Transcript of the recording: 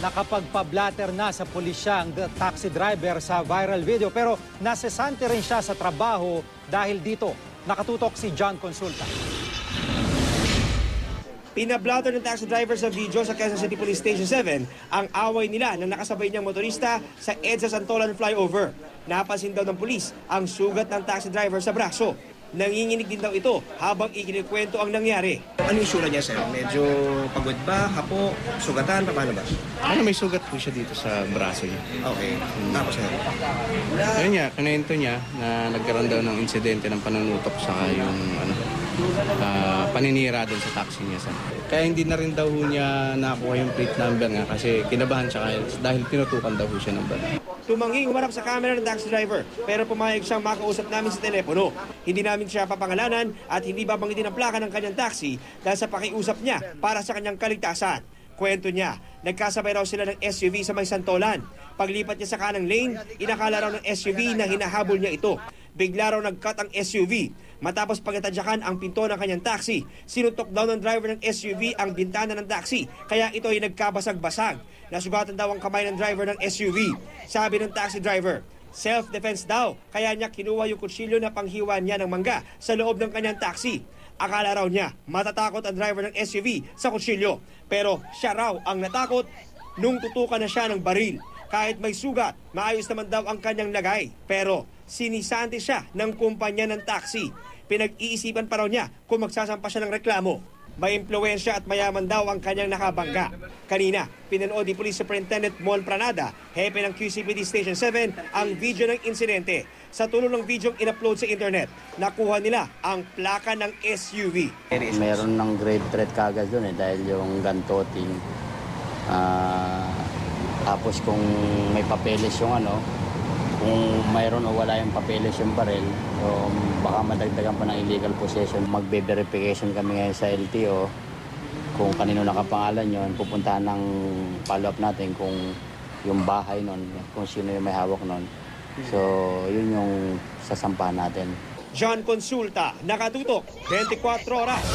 nakapagpa-blatter na sa pulisya ang taxi driver sa viral video pero nasesante rin siya sa trabaho dahil dito. Nakatutok si John Consulta. Pinablatter ng taxi driver sa video sa Quezon City Police Station 7 ang away nila ng nakasabay niyang motorista sa EDSA Santolan flyover. Napansin daw ng pulis ang sugat ng taxi driver sa braso. Nanginginig din daw ito habang ikinikwento ang nangyari. Ano yung sura niya, sir? Medyo pagod ba? Hapo? Sugatan? Paano ba? May sugat po siya dito sa braso niya. Okay. Tapos sir? Ayun niya, kanento niya na nagkaroon daw ng insidente ng panunutok sa yung paninira doon sa taxi niya. Kaya hindi na rin daw niya nakuha yung plate number nga kasi kinabahan siya dahil tinutukan daw siya ng bala. Tumanging humarap sa camera ng taxi driver pero pumayag siyang makausap namin sa telepono. Hindi namin siya papangalanan at hindi babanggitin ang plaka ng kanyang taxi dahil sa pakiusap niya para sa kanyang kaligtasan. Kwento niya, nagkasabay raw sila ng SUV sa may Santolan. Paglipat niya sa kanang lane, inakala raw ng SUV na hinahabol niya ito. Bigla raw nag-cut ang SUV. Matapos pagtatadyakan ang pinto ng kanyang taxi, sinutok daw ng driver ng SUV ang bintana ng taxi, kaya ito ay nagkabasag-basag. Nasugatan daw ang kamay ng driver ng SUV. Sabi ng taxi driver, self-defense daw, kaya niya kinuha yung kutsilyo na panghiwa niya ng mangga sa loob ng kanyang taxi. Akala raw niya matatakot ang driver ng SUV sa kutsilyo, pero siya raw ang natakot nung tutukan na siya ng baril. Kahit may sugat, maayos naman daw ang kanyang lagay. Pero sinisante siya ng kumpanya ng taxi. Pinag-iisipan pa raw niya kung magsasampa siya ng reklamo. May impluwensya at mayaman daw ang kanyang nakabangga. Kanina, pinanood ni Police Superintendent Mon Pranada, hepe ng QCPD Station 7, ang video ng insidente. Sa tulong ng video in-upload sa internet, nakuha nila ang plaka ng SUV. Meron ng grave threat kagad doon dahil yung gun toting. Tapos kung may papeles yung kung mayroon o wala yung papeles yung baril, so baka madagdagan pa ng illegal possession. Magbe-verification kami ngayon sa LTO kung kanino nakapangalan yon. Pupuntahan ng follow-up natin kung yung bahay nun, kung sino yung may hawak nun. So yun yung sasampahan natin. John Consulta, nakatutok, 24 oras.